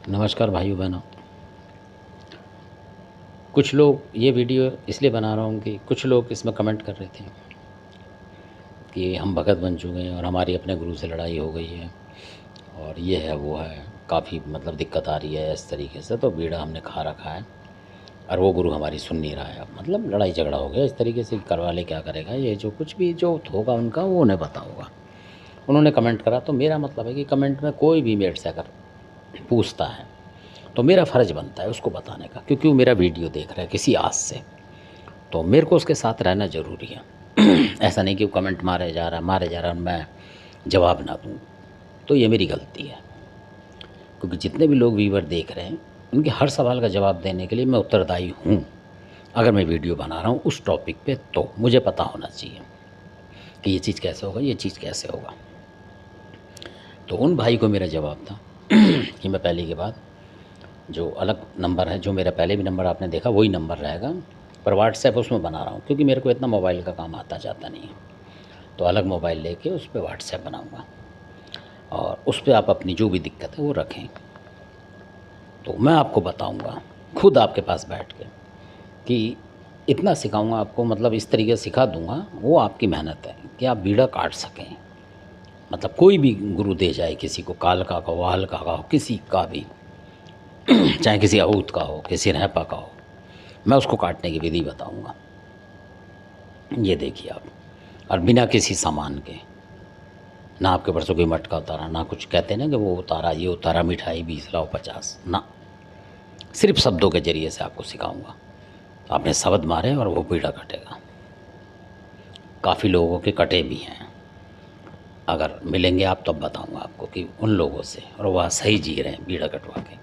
नमस्कार भाइयों बहनों। कुछ लोग ये वीडियो इसलिए बना रहा हूँ कि कुछ लोग इसमें कमेंट कर रहे थे कि हम भगत बन चुके हैं और हमारी अपने गुरु से लड़ाई हो गई है और ये है वो है, काफ़ी मतलब दिक्कत आ रही है इस तरीके से, तो बीड़ा हमने खा रखा है और वो गुरु हमारी सुन नहीं रहा है। अब मतलब लड़ाई झगड़ा हो गया इस तरीके से, करवा ले क्या करेगा, ये जो कुछ भी जो होगा उनका वो उन्हें पता होगा। उन्होंने कमेंट करा तो मेरा मतलब है कि कमेंट में कोई भी मेरे से अगर पूछता है तो मेरा फ़र्ज़ बनता है उसको बताने का, क्योंकि वो मेरा वीडियो देख रहा है किसी आस से, तो मेरे को उसके साथ रहना ज़रूरी है। ऐसा नहीं कि वो कमेंट मारे जा रहा है और मैं जवाब ना दूँ, तो ये मेरी गलती है। क्योंकि जितने भी लोग व्यूवर देख रहे हैं उनके हर सवाल का जवाब देने के लिए मैं उत्तरदायी हूँ। अगर मैं वीडियो बना रहा हूँ उस टॉपिक पे तो मुझे पता होना चाहिए कि ये चीज़ कैसे होगा, ये चीज़ कैसे होगा। तो उन भाई को मेरा जवाब था कि मैं पहले के बाद जो अलग नंबर है, जो मेरा पहले भी नंबर आपने देखा वही नंबर रहेगा, पर व्हाट्सएप उसमें बना रहा हूँ क्योंकि मेरे को इतना मोबाइल का काम आता जाता नहीं है। तो अलग मोबाइल लेके उस पर व्हाट्सएप बनाऊँगा और उस पर आप अपनी जो भी दिक्कत है वो रखें। तो मैं आपको बताऊँगा खुद आपके पास बैठ के कि इतना सिखाऊँगा आपको, मतलब इस तरीके से सिखा दूँगा, वो आपकी मेहनत है कि आप बीड़ा काट सकें। मतलब कोई भी गुरु दे जाए किसी को, कालका का हो, वाहलका का हो, किसी का भी, चाहे किसी अहूत का हो, किसी रहपा का हो, मैं उसको काटने की विधि बताऊँगा। ये देखिए आप, और बिना किसी सामान के, ना आपके ऊपर से कोई मटका उतारा, ना कुछ कहते हैं ना कि वो उतारा, ये उतारा, मिठाई 20 लाओ 50, ना, सिर्फ शब्दों के ज़रिए से आपको सिखाऊंगा। आपने शब्द मारे और वो बीड़ा कटेगा। काफ़ी लोगों के कटे भी हैं, अगर मिलेंगे आप तब बताऊंगा आपको कि उन लोगों से, और वह सही जी रहे हैं बीड़ा कटवा के,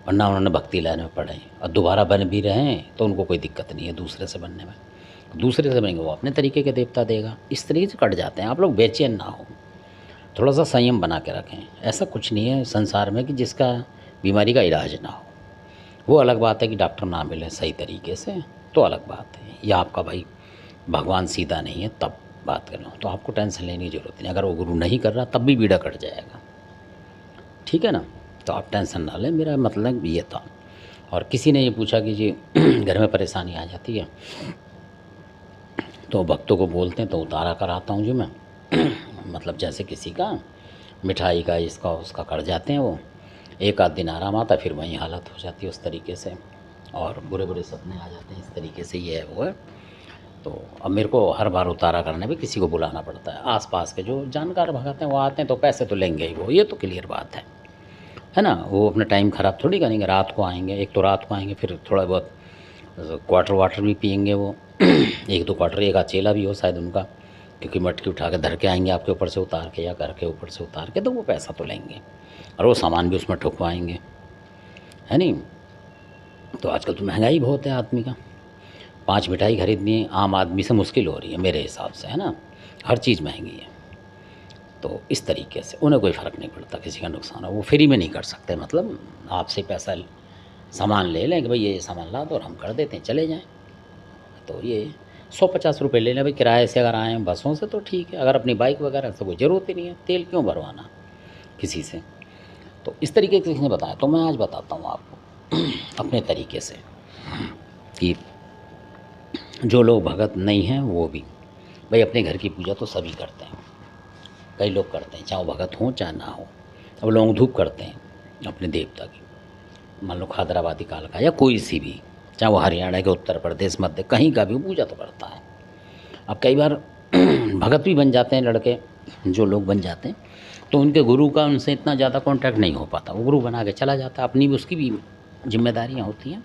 वरना उन्होंने भक्ति लाइन में पढ़े और दोबारा बन भी रहे हैं तो उनको कोई दिक्कत नहीं है दूसरे से बनने में। दूसरे से बनेंगे वो अपने तरीके के देवता देगा। इस तरीके से कट जाते हैं। आप लोग बेचैन ना हो, थोड़ा सा संयम बना के रखें। ऐसा कुछ नहीं है संसार में कि जिसका बीमारी का इलाज ना हो। वो अलग बात है कि डॉक्टर ना मिले सही तरीके से, तो अलग बात है। या आपका भाई भगवान सीधा नहीं है तब बात कर रहा हूँ, तो आपको टेंशन लेने की ज़रूरत नहीं। अगर वो गुरु नहीं कर रहा तब भी बीड़ा कट जाएगा, ठीक है ना। तो आप टेंशन ना लें, मेरा मतलब ये था। और किसी ने ये पूछा कि जी घर में परेशानी आ जाती है तो भक्तों को बोलते हैं तो उतारा कराता हूँ जी मैं। मतलब जैसे किसी का मिठाई का इसका उसका कर जाते हैं, वो एक आध दिन आराम आता, फिर वहीं हालत हो जाती है उस तरीके से, और बुरे बुरे सपने आ जाते हैं इस तरीके से, ये है वो है। तो अब मेरे को हर बार उतारा करने में किसी को बुलाना पड़ता है। आसपास के जो जानकार भगत हैं वो आते हैं तो पैसे तो लेंगे ही वो, ये तो क्लियर बात है ना। वो अपना टाइम ख़राब थोड़ी करेंगे, रात को आएंगे, एक तो रात को आएंगे, फिर थोड़ा बहुत क्वार्टर वाटर भी पियेंगे वो। एक दो क्वार्टर, एक चेला भी हो शायद उनका, क्योंकि मटकी उठा के धर के आएंगे आपके ऊपर से उतार के, या घर के ऊपर से उतार के, तो वो पैसा तो लेंगे और वो सामान भी उसमें ठुकवाएंगे, है नहीं। तो आजकल तो महंगाई बहुत है आदमी का, 5 मिठाई खरीदनी आम आदमी से मुश्किल हो रही है मेरे हिसाब से, है ना। हर चीज़ महंगी है। तो इस तरीके से उन्हें कोई फ़र्क नहीं पड़ता किसी का नुकसान हो, वो फ्री में नहीं कर सकते। मतलब आपसे पैसा सामान ले लें कि भाई ये सामान ला दो और हम कर देते हैं, चले जाएं। तो ये 100-50 रुपये ले लें भाई किराए से, अगर आए हैं बसों से तो ठीक है। अगर अपनी बाइक वगैरह से कोई ज़रूरत ही नहीं है, तेल क्यों भरवाना किसी से। तो इस तरीके से किसी ने बताया, तो मैं आज बताता हूँ आपको अपने तरीके से कि जो लोग भगत नहीं हैं वो भी, भाई अपने घर की पूजा तो सभी करते हैं, कई लोग करते हैं, चाहे वो भगत हों चाहे ना हो। अब लौंग धूप करते हैं अपने देवता की, मान लो खादराबादी काल का या कोई सी भी, चाहे वो हरियाणा के, उत्तर प्रदेश, मध्य कहीं का भी, वो पूजा तो करता है। अब कई बार भगत भी बन जाते हैं लड़के, जो लोग बन जाते हैं, तो उनके गुरु का उनसे इतना ज़्यादा कांटेक्ट नहीं हो पाता, वो गुरु बना के चला जाता है, अपनी भी उसकी भी जिम्मेदारियाँ होती हैं।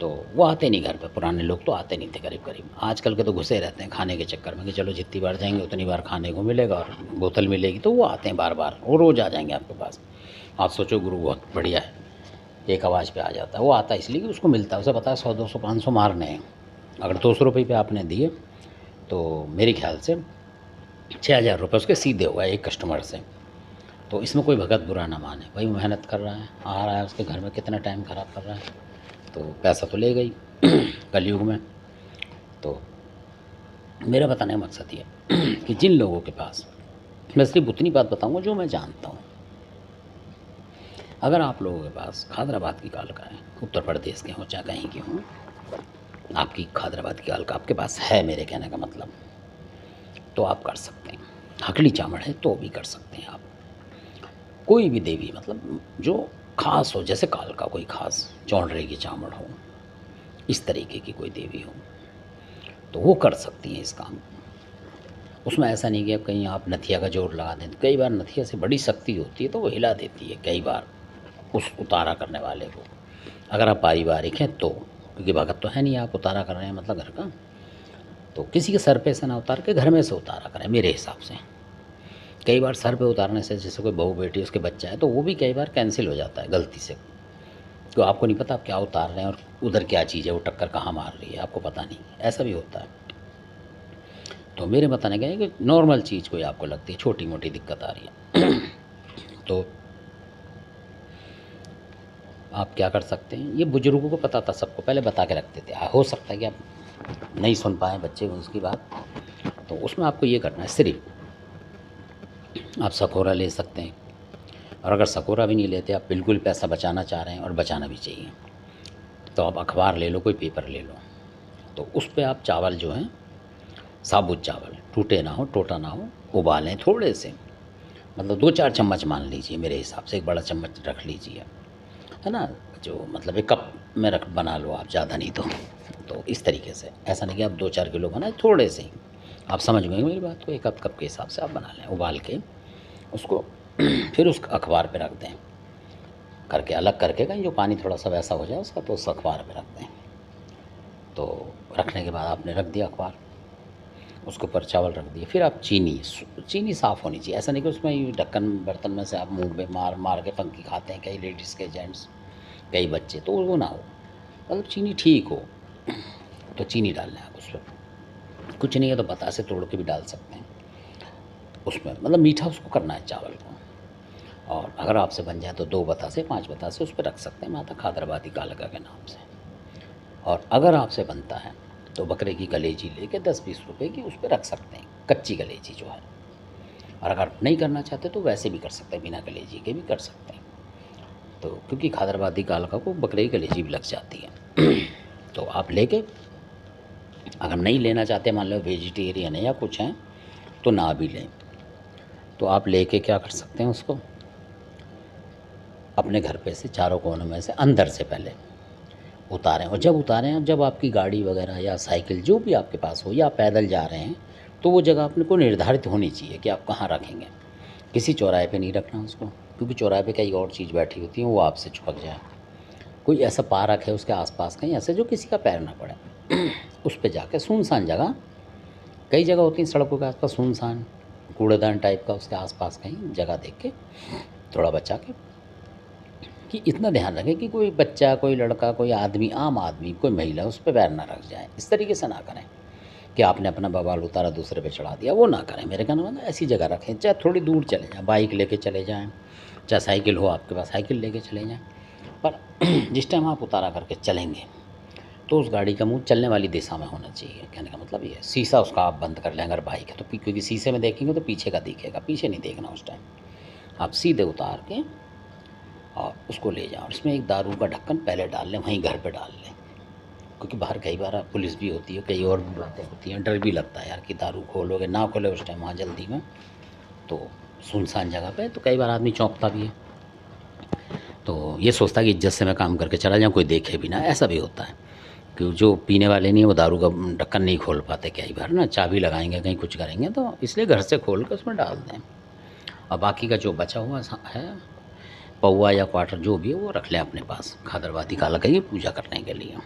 तो वो आते नहीं घर पे, पुराने लोग तो आते नहीं थे करीब करीब। आजकल के तो घुसे रहते हैं खाने के चक्कर में कि चलो जितनी बार जाएंगे उतनी बार खाने को मिलेगा और बोतल मिलेगी, तो वो आते हैं बार बार, वो रोज़ आ जाएंगे आपके पास। आप सोचो गुरु बहुत बढ़िया है, एक आवाज़ पे आ जाता है। वो आता है इसलिए कि उसको मिलता है, उसे पता है 100-200-500 मारने हैं। अगर 200 रुपये पे आपने दिए तो मेरे ख्याल से 6,000 रुपये उसके सीधे हुआ है एक कस्टमर से। तो इसमें कोई भगत बुरा ना माने, भाई मेहनत कर रहा है, आ रहा है, उसके घर में कितना टाइम ख़राब कर रहा है, तो पैसा तो ले गई कलयुग में। तो मेरा बताने का मकसद ये कि जिन लोगों के पास, मैं सिर्फ उतनी बात बताऊँगा जो मैं जानता हूँ, अगर आप लोगों के पास खादराबाद की कालका है, उत्तर प्रदेश के हों चाहे कहीं के हों, आपकी खादराबाद की कालका आपके पास है, मेरे कहने का मतलब, तो आप कर सकते हैं। हकली चामड़ है तो भी कर सकते हैं आप। कोई भी देवी मतलब जो ख़ास हो, जैसे कालका कोई ख़ास चौंडरे की चामड़ हो, इस तरीके की कोई देवी हो, तो वो कर सकती हैं इस काम को। उसमें ऐसा नहीं कि अब कहीं आप नथिया का जोर लगा दें, तो कई बार नथिया से बड़ी शक्ति होती है तो वो हिला देती है कई बार उस उतारा करने वाले को। अगर आप पारिवारिक हैं तो, क्योंकि भगत तो है नहीं, आप उतारा कर रहे हैं मतलब घर का, तो किसी के सर पे से ना उतार के घर में से उतारा करें मेरे हिसाब से। कई बार सर पे उतारने से, जैसे कोई बहू बेटी उसके बच्चा है, तो वो भी कई बार कैंसिल हो जाता है गलती से, तो आपको नहीं पता आप क्या उतार रहे हैं और उधर क्या चीज़ है, वो टक्कर कहाँ मार रही है आपको पता नहीं, ऐसा भी होता है। तो मेरे बताने का है कि नॉर्मल चीज़ कोई आपको लगती है, छोटी मोटी दिक्कत आ रही है तो आप क्या कर सकते हैं, ये बुज़ुर्गों को पता था, सबको पहले बता के रखते थे। हो सकता है कि आप नहीं सुन पाएँ बच्चे उसकी बात, तो उसमें आपको ये करना है, सिर्फ आप सकोरा ले सकते हैं, और अगर सकोरा भी नहीं लेते, आप बिल्कुल पैसा बचाना चाह रहे हैं और बचाना भी चाहिए, तो आप अखबार ले लो, कोई पेपर ले लो, तो उस पे आप चावल जो हैं, साबुत चावल, टूटे ना हो, टोटा ना हो, उबालें थोड़े से, मतलब 2-4 चम्मच मान लीजिए, मेरे हिसाब से 1 बड़ा चम्मच रख लीजिए, है ना, जो मतलब 1 कप में रख बना लो आप, ज़्यादा नहीं तो इस तरीके से, ऐसा नहीं कि आप 2-4 किलो बनाए, थोड़े से ही, आप समझ गए मेरी बात को, 1 कप के हिसाब से आप बना लें, उबाल के उसको फिर उस अखबार पे रख दें, करके अलग करके कहीं जो पानी थोड़ा सा वैसा हो जाए उसका, तो उस अखबार पे रख दें। तो रखने के बाद आपने रख दिया अखबार, उसके ऊपर चावल रख दिए, फिर आप चीनी साफ़ होनी चाहिए, ऐसा नहीं कि उसमें ये ढक्कन बर्तन में से आप मुँह में मार मार के फंकी खाते हैं, कई लेडीज़ के जेंट्स, कई बच्चे, तो वो ना हो, मतलब चीनी ठीक हो तो चीनी डालना है आप उस पर, कुछ नहीं है तो बतासे तोड़ के भी डाल सकते हैं उसमें, मतलब मीठा उसको करना है चावल को। और अगर आपसे बन जाए तो 2 बतासे 5 बतासे उस पर रख सकते हैं, माता खादराबादी कालका के नाम से। और अगर आपसे बनता है तो बकरे की कलेजी लेके 10-20 रुपए की उस पर रख सकते हैं, कच्ची कलेजी जो है। और अगर नहीं करना चाहते तो वैसे भी कर सकते हैं, बिना कलेजी के भी कर सकते हैं, तो क्योंकि खादराबादी कालका को बकरे की कलेजी भी लग जाती है तो आप लेके, अगर नहीं लेना चाहते, मान लो वेजिटेरियन है या कुछ हैं, तो ना भी लें, तो आप लेके क्या कर सकते हैं, उसको अपने घर पे से चारों कोनों में से अंदर से पहले उतारें, और जब उतारें, जब आपकी गाड़ी वगैरह या साइकिल जो भी आपके पास हो, या पैदल जा रहे हैं, तो वो जगह अपने को निर्धारित होनी चाहिए कि आप कहाँ रखेंगे। किसी चौराहे पे नहीं रखना उसको, क्योंकि चौराहे पे कई और चीज़ बैठी होती है, वो आपसे चिपक जाए। कोई ऐसा पार्क है उसके आसपास कहीं ऐसे जो किसी का पैर ना पड़े उस पे जाके सुनसान जगह, कई जगह होती हैं सड़कों के आसपास सुनसान, कूड़ेदान टाइप का, उसके आसपास कहीं जगह देख के थोड़ा बचा के, कि इतना ध्यान रखें कि कोई बच्चा, कोई लड़का, कोई आदमी, आम आदमी, कोई महिला उस पे पैर ना रख जाए। इस तरीके से ना करें कि आपने अपना बवाल उतारा दूसरे पे चढ़ा दिया, वो ना करें। मेरे कहने का मतलब ऐसी जगह रखें, चाहे थोड़ी दूर चले जाएँ, बाइक लेके चले जाएँ, चाहे साइकिल हो आपके पास साइकिल लेके चले जाएँ, पर जिस टाइम आप उतारा करके चलेंगे तो उस गाड़ी का मुँह चलने वाली दिशा में होना चाहिए। कहने का मतलब ये है, शीशा उसका आप बंद कर लें अगर बाइक है तो, क्योंकि शीशे में देखेंगे तो पीछे का दिखेगा, पीछे नहीं देखना उस टाइम। आप सीधे उतार के और उसको ले जाओ, उसमें एक दारू का ढक्कन पहले डाल लें, वहीं घर पे डाल लें, क्योंकि बाहर कई बार पुलिस भी होती है, कई और भी बातें होती हैं, डर भी लगता है यार कि दारू खोलोगे ना खोले उस टाइम वहाँ जल्दी में, तो सुनसान जगह पे तो कई बार आदमी चौंकता भी है, तो ये सोचता है कि इज्जत से मैं काम करके चला जाऊँ, कोई देखे भी ना, ऐसा भी होता है। कि जो पीने वाले नहीं है वो दारू का ढक्कन नहीं खोल पाते कई बार ना, चाबी लगाएंगे कहीं कुछ करेंगे, तो इसलिए घर से खोल कर उसमें डाल दें। और बाकी का जो बचा हुआ है पौवा या क्वार्टर जो भी है वो रख लें अपने पास, खादरवादी कालका की पूजा करने के लिए,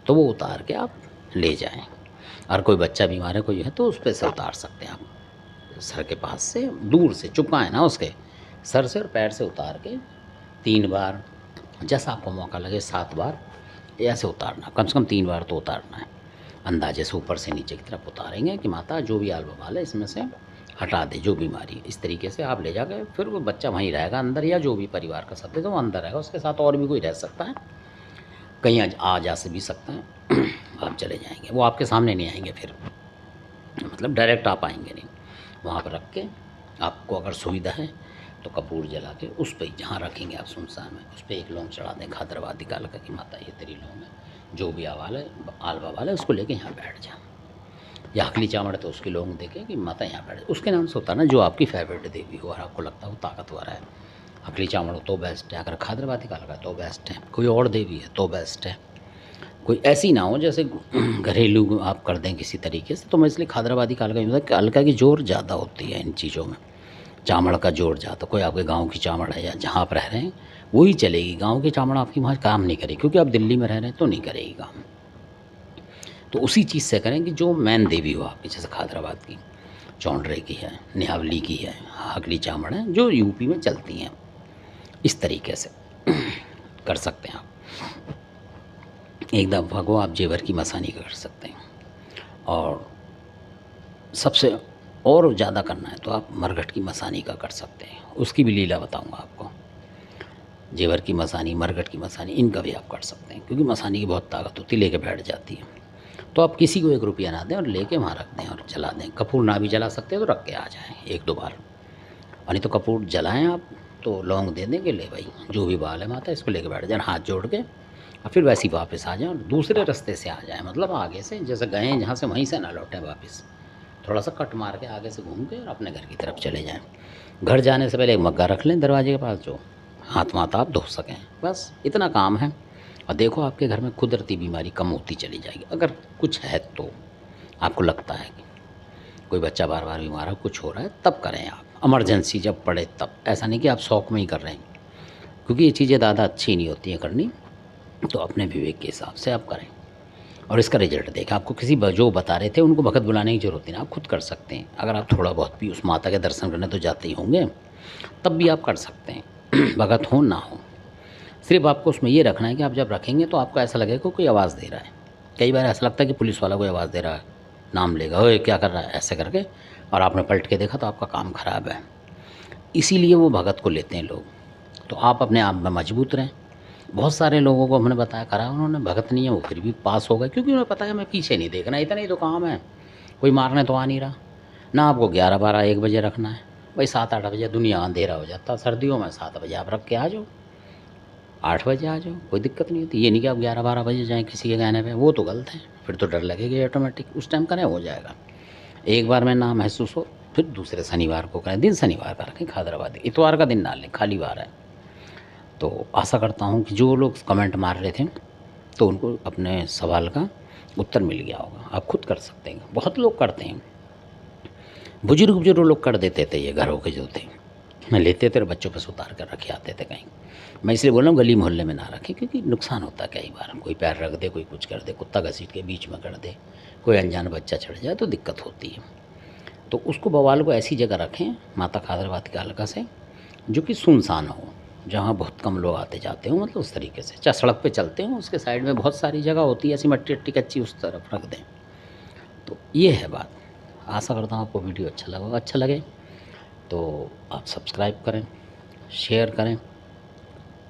तो वो उतार के आप ले जाएं। और कोई बच्चा बीमार है कोई है तो उस पर से उतार सकते हैं आप, सर के पास से दूर से, चुपकाएँ ना उसके सर से, और पैर से उतार के 3 बार, जैसा आपको मौका लगे 7 बार ऐसे उतारना, कम से कम 3 बार तो उतारना है। अंदाजे से ऊपर से नीचे की तरफ उतारेंगे कि माता जो भी आल बवाल है इसमें से हटा दे, जो बीमारी है। इस तरीके से आप ले जाकर फिर वो बच्चा वहीं रहेगा अंदर, या जो भी परिवार का सदस्य तो वो अंदर रहेगा, उसके साथ और भी कोई रह सकता है, कहीं आ जा से भी सकता है आप चले जाएंगे, वो आपके सामने नहीं आएंगे फिर, मतलब डायरेक्ट आप आएंगे नहीं। वहाँ पर रख के आपको अगर सुविधा है तो कपूर जला के उस पर जहाँ रखेंगे आप सुनसान में, उस पर एक लौंग चढ़ा दें खादरवादी कालका की माता ये तेरी लौंग है, जो भी आल बावाल है उसको लेके यहाँ बैठ जा, या हकली चामड़ तो उसकी लौंग देके कि माता यहाँ बैठ, उसके नाम से होता है ना जो आपकी फेवरेट देवी हो और आपको लगता है वो ताकतवर है। हकली चामड़ हो तो बेस्ट है, अगर खादरवादी कालका तो बेस्ट है, कोई और देवी है तो बेस्ट है, कोई ऐसी ना हो जैसे घरेलू आप कर दें किसी तरीके से। तो मैं इसलिए खादराबादी कालका मतलब कालका की जोर ज़्यादा होती है इन चीज़ों में, चामड़ का जोर ज़्यादा। कोई आपके गांव की चामड़ है या जहाँ आप रह रहे हैं वही चलेगी, गांव की चामड़ आपकी वहाँ काम नहीं करेगी, क्योंकि आप दिल्ली में रह रहे हैं तो नहीं करेगी काम। तो उसी चीज़ से करें कि जो मेन देवी हो आपकी, जैसे खादराबाद की, चौंडरे की है, निहावली की है, हकली चामड़ है जो यूपी में चलती हैं, इस तरीके से कर सकते हैं आप। एक दफ़ा को आप जेवर की मसानी का कर सकते हैं, और सबसे और ज़्यादा करना है तो आप मरघट की मसानी का कर सकते हैं, उसकी भी लीला बताऊंगा आपको। जेवर की मसानी, मरघट की मसानी, इनका भी आप कर सकते हैं, क्योंकि मसानी की बहुत ताकत होती है, लेके बैठ जाती है। तो आप किसी को 1 रुपया ना दें और लेके वहाँ रख दें और जला दें। कपूर ना भी जला सकते हैं तो रख के आ जाएँ 1-2 बार, और नहीं तो कपूर जलाएँ आप तो लौंग दे दें कि ले भाई जो भी बाल है माता इसको लेके बैठ जाए, हाथ जोड़ के, और फिर वैसे ही वापस आ जाएँ और दूसरे रास्ते से आ जाएँ, मतलब आगे से जैसे गए हैं जहाँ से वहीं से ना लौटें वापस, थोड़ा सा कट मार के आगे से घूम के और अपने घर की तरफ चले जाएँ। घर जाने से पहले एक मग्गा रख लें दरवाजे के पास, जो हाथ माता आप धो सकें, बस इतना काम है। और देखो आपके घर में कुदरती बीमारी कम होती चली जाएगी। अगर कुछ है तो आपको लगता है कि कोई बच्चा बार बार बीमार है, कुछ हो रहा है, तब करें आप, इमरजेंसी जब पड़े तब। ऐसा नहीं कि आप शौक में ही कर रहे हैं, क्योंकि ये चीज़ें ज़्यादा अच्छी नहीं होती हैं करनी, तो अपने विवेक के हिसाब से आप करें और इसका रिजल्ट देखें। आपको किसी जो बता रहे थे उनको भगत बुलाने की ज़रूरत नहीं, आप खुद कर सकते हैं। अगर आप थोड़ा बहुत भी उस माता के दर्शन करने तो जाते ही होंगे, तब भी आप कर सकते हैं, भगत हो ना हो। सिर्फ आपको उसमें ये रखना है कि आप जब रखेंगे तो आपको ऐसा लगेगा कोई आवाज़ दे रहा है। कई बार ऐसा लगता है कि पुलिस वाला कोई आवाज़ दे रहा है, नाम लेगा, ओए क्या कर रहा है, ऐसे करके, और आपने पलट के देखा तो आपका काम ख़राब है। इसीलिए वो भगत को लेते हैं लोग। तो आप अपने आप में मजबूत रहें। बहुत सारे लोगों को हमने बताया करा, उन्होंने भगत नहीं है वो फिर भी पास हो गए, क्योंकि उन्हें पता है मैं पीछे नहीं देखना, इतना ही तो काम है, कोई मारने तो आ नहीं रहा ना। आपको 11, 12, 1 बजे रखना है भाई, 7, 8 बजे दुनिया अंधेरा हो जाता है। सर्दियों में 7 बजे आप रख के आ जाओ, 8 बजे आ जाओ, कोई दिक्कत नहीं होती। ये नहीं कि आप 11, 12 बजे जाएँ किसी के कहने पे, वो तो गलत है, फिर तो डर लगेगा ऑटोमेटिक। उस टाइम करें हो जाएगा। एक बार में ना महसूस हो फिर दूसरे शनिवार को करें। दिन शनिवार का रखें खादराबादी, इतवार का दिन ना लें, खाली वार है। तो आशा करता हूँ कि जो लोग कमेंट मार रहे थे तो उनको अपने सवाल का उत्तर मिल गया होगा। आप खुद कर सकते हैं, बहुत लोग करते हैं, बुजुर्ग लोग कर देते थे, ये घरों के जो थे मैं लेते थे और बच्चों पर उतार कर रखे आते थे कहीं। मैं इसलिए बोल रहा हूँ गली मोहल्ले में ना रखें, क्योंकि नुकसान होता है कई बार, कोई पैर रख दे, कोई कुछ कर दे, कुत्ता घसीट के बीच में कर दे, कोई अनजान बच्चा चढ़ जाए तो दिक्कत होती है। तो उसको बवाल को ऐसी जगह रखें माता खादराबाद कालका से जो कि सुनसान हो, जहाँ बहुत कम लोग आते जाते हो, मतलब उस तरीके से। चाहे सड़क पे चलते हो उसके साइड में बहुत सारी जगह होती है ऐसी मट्टी अट्टी कच्ची, उस तरफ रख दें। तो ये है बात। आशा करता हूँ आपको वीडियो अच्छा लगे तो आप सब्सक्राइब करें, शेयर करें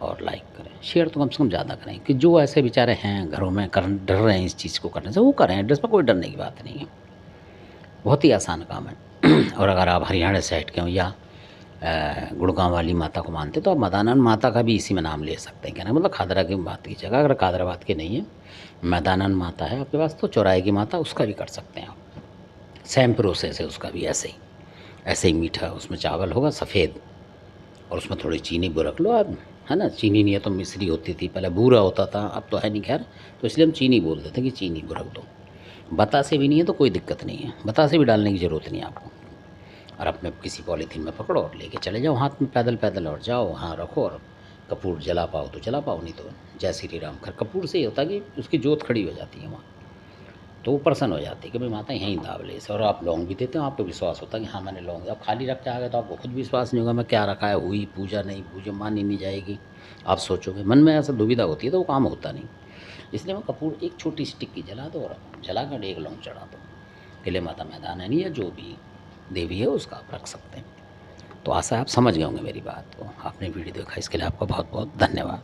और लाइक करें। शेयर तो कम से कम ज़्यादा करें, कि जो ऐसे बेचारे हैं घरों में डर रहे हैं इस चीज़ को करने से, वो करें। एड्रेस पर कोई डरने की बात नहीं है, बहुत ही आसान काम है। और अगर आप हरियाणा साइड के हो या गुड़गांव वाली माता को मानते तो आप मदानंद माता का भी इसी में नाम ले सकते हैं। कहना मतलब खादरा की बात की जगह अगर खादराबाद के नहीं है, मदानंद माता है आपके पास, तो चौराहे की माता उसका भी कर सकते हैं आप। सेम प्रोसेस है उसका भी, ऐसे ही मीठा उसमें चावल होगा सफ़ेद, और उसमें थोड़ी चीनी बुरक लो आप, है ना। चीनी नहीं है तो मिश्री होती थी पहले, बूरा होता था, अब तो है नहीं खैर, तो इसलिए हम चीनी बोलते थे कि चीनी बुरक दो। बतासे भी नहीं है तो कोई दिक्कत नहीं है, बतासे भी डालने की ज़रूरत नहीं है आपको। और अपने किसी पॉलीथीन में पकड़ो और लेके चले जाओ हाथ में, पैदल और जाओ, वहाँ रखो, और कपूर जला पाओ तो जला पाओ, नहीं तो जय श्री राम कर। कपूर से ये होता है कि उसकी जोत खड़ी हो जाती है वहाँ, तो वो प्रसन्न हो जाती है कि भाई माता यहीं दाब ले इसे। और आप लौंग भी देते हो, आपको विश्वास होता है कि हाँ मैंने लौंग। अब खाली रख के आ गए तो आपको खुद विश्वास नहीं होगा मैं क्या रखा है, हुई पूजा नहीं पूजा, मानी नहीं जाएगी, आप सोचोगे मन में, ऐसा दुविधा होती है तो वो काम होता नहीं। इसलिए मैं कपूर एक छोटी सी टिक्की जला दो और जला कर 1 लौंग चढ़ा दो, किले माता मैदान है नहीं, या जो भी देवी है उसका आप रख सकते हैं। तो आशा आप समझ गए होंगे मेरी बात को। आपने वीडियो देखा इसके लिए आपका बहुत बहुत धन्यवाद।